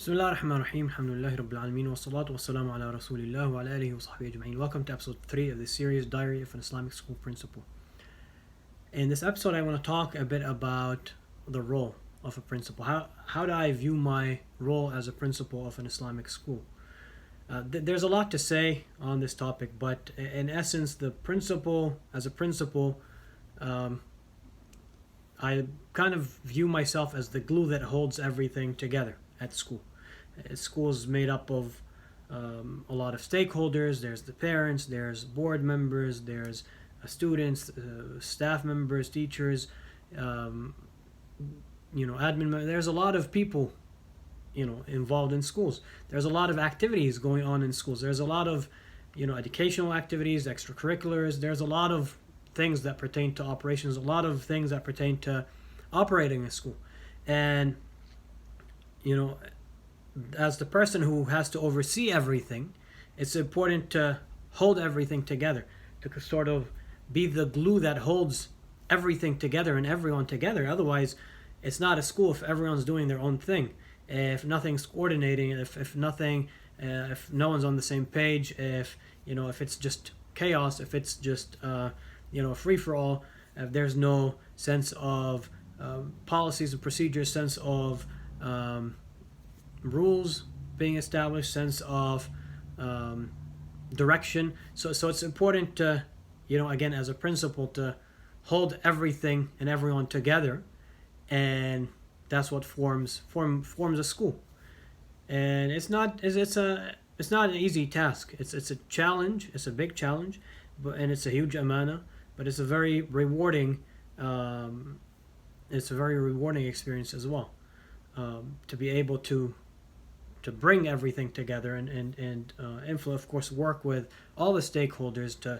بسم الله الرحمن الرحيم الحمد لله رب العالمين والصلاة والسلام على رسول الله وعلى آله وصحبه أجمعين. Welcome to episode 3 of the series Diary of an Islamic School Principal. In this episode I want to talk a bit about the role of a principal. How do I view my role as a principal of an Islamic school? There's a lot to say on this topic, but in essence the principal, as a principal, I kind of view myself as the glue that holds everything together at school. School is made up of a lot of stakeholders. There's the parents, there's board members, there's students, staff members, teachers, admin members. There's a lot of people, involved in schools. There's a lot of activities going on in schools. There's a lot of, educational activities, extracurriculars. There's a lot of things that pertain to operations, a lot of things that pertain to operating a school. And, as the person who has to oversee everything, it's important to hold everything together, to sort of be the glue that holds everything together and everyone together. Otherwise, it's not a school if everyone's doing their own thing. If nothing's coordinating, if no one's on the same page, if it's just chaos, if it's just free for all, if there's no sense of policies and procedures, sense of rules being established, sense of direction. So it's important to, again, as a principal, to hold everything and everyone together, and that's what forms a school. And it's not an easy task. It's a challenge. It's a big challenge, and it's a huge amana. But it's a very rewarding. It's a very rewarding experience as well, to be able to bring everything together and influence, of course, work with all the stakeholders to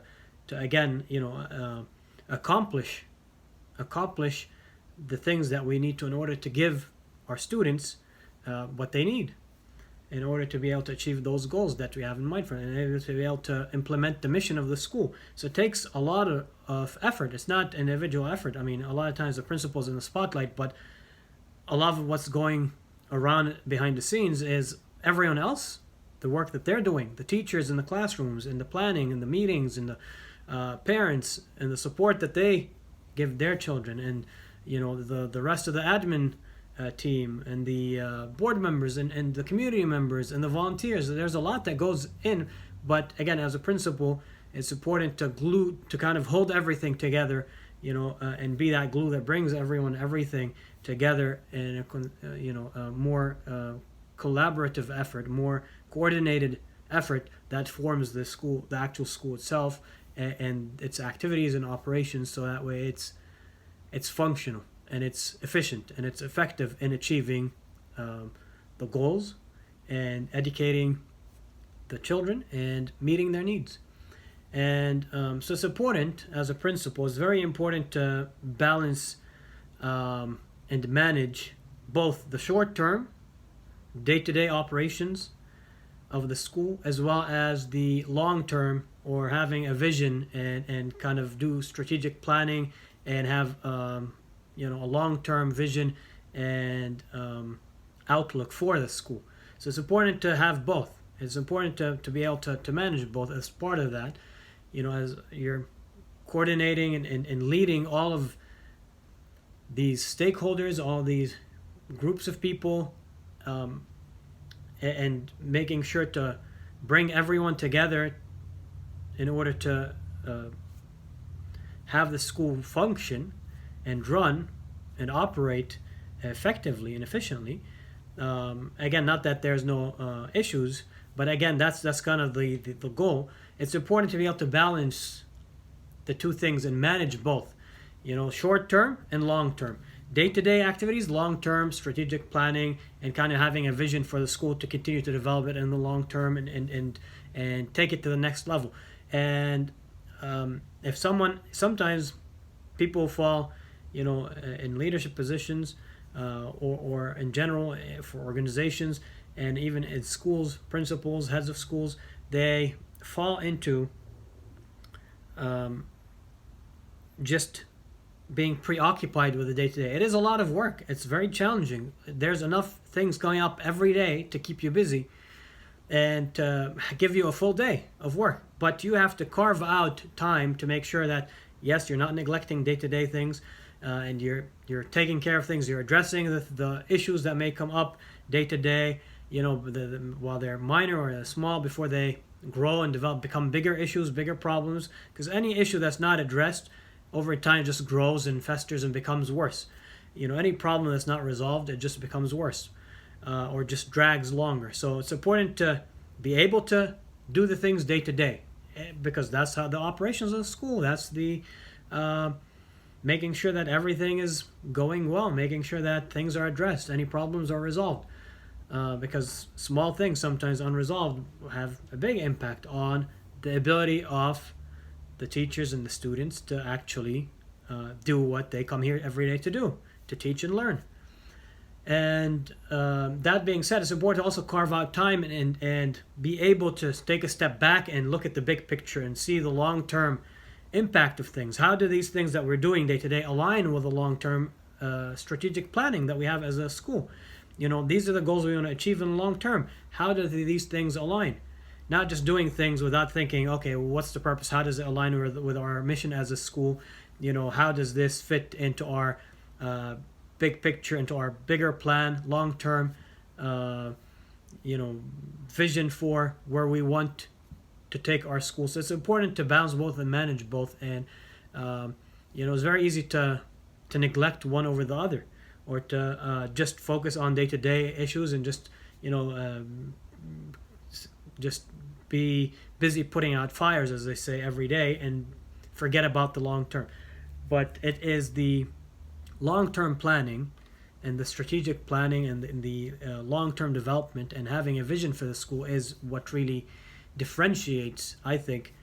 again, accomplish the things that we need to in order to give our students what they need in order to be able to achieve those goals that we have in mind for them, and to be able to implement the mission of the school. So it takes a lot of effort. It's not individual effort. I mean, a lot of times the principal's in the spotlight, but a lot of what's going around behind the scenes is everyone else, the work that they're doing, the teachers in the classrooms, and the planning, and the meetings, and the parents, and the support that they give their children, and the rest of the admin team, and the board members, and the community members, and the volunteers. There's a lot that goes in, but again, as a principal, it's important to kind of hold everything together, and be that glue that brings everything together in a more collaborative effort, more coordinated effort that forms the school, the actual school itself, and its activities and operations. So that way, it's functional, and it's efficient, and it's effective in achieving the goals and educating the children and meeting their needs. And so it's important, as a principal, it's very important to balance and manage both the short-term, day-to-day operations of the school, as well as the long-term, or having a vision and kind of do strategic planning and have a long-term vision and outlook for the school. So it's important to have both. It's important to be able to manage both. As part of that, as you're coordinating and leading all of these stakeholders, all these groups of people, and making sure to bring everyone together in order to have the school function and run and operate effectively and efficiently. Again, not that there's no issues, but again, that's kind of the goal. It's important to be able to balance the two things and manage both, short term and long term. Day-to-day activities, long-term strategic planning, and kind of having a vision for the school to continue to develop it in the long term and take it to the next level. And sometimes people fall, in leadership positions, or in general for organizations, and even in schools, principals, heads of schools, they fall into just being preoccupied with the day to day. It is a lot of work. It's very challenging. There's enough things going up every day to keep you busy and give you a full day of work. But you have to carve out time to make sure that, yes, you're not neglecting day to day things, and you're taking care of things. You're addressing the issues that may come up day to day. While they're minor or small, before they grow and develop, become bigger issues, bigger problems. Because any issue that's not addressed over time just grows and festers and becomes worse. Any problem that's not resolved, it just becomes worse, or just drags longer. So it's important to be able to do the things day to day, because that's how the operations of the school. That's the making sure that everything is going well, making sure that things are addressed, any problems are resolved. Because small things, sometimes unresolved, have a big impact on the ability of the teachers and the students to actually do what they come here every day to do, to teach and learn. And that being said, it's important to also carve out time and be able to take a step back and look at the big picture and see the long-term impact of things. How do these things that we're doing day to day align with the long-term strategic planning that we have as a school? These are the goals we want to achieve in the long term. How do these things align? Not just doing things without thinking, okay, what's the purpose? How does it align with our mission as a school? How does this fit into our big picture, into our bigger plan, long term, vision for where we want to take our school? So it's important to balance both and manage both. And, it's very easy to neglect one over the other, or to just focus on day-to-day issues and just be busy putting out fires, as they say, every day, and forget about the long term. But it is the long-term planning and the strategic planning and the long-term development and having a vision for the school is what really differentiates, I think,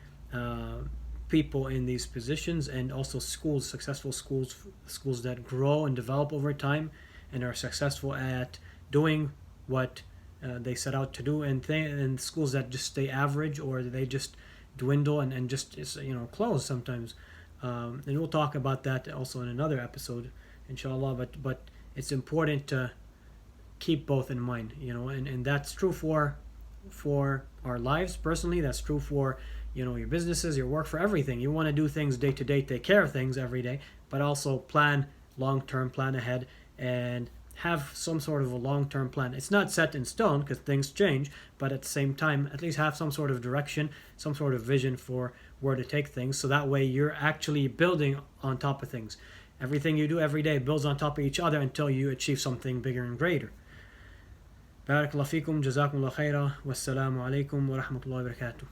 people in these positions, and also schools, successful schools that grow and develop over time and are successful at doing what they set out to do, and schools that just stay average, or they just dwindle and just close sometimes. And we'll talk about that also in another episode, inshallah. But it's important to keep both in mind, and that's true for our lives personally. That's true for your businesses, your work, for everything. You want to do things day to day, take care of things every day, but also plan long-term, plan ahead, and have some sort of a long-term plan. It's not set in stone because things change, but at the same time, at least have some sort of direction, some sort of vision for where to take things, so that way you're actually building on top of things. Everything you do every day builds on top of each other until you achieve something bigger and greater. Barakallahu fikum, jazakumullah khaira, wassalamu alaikum wa rahmatullahi wa barakatuh.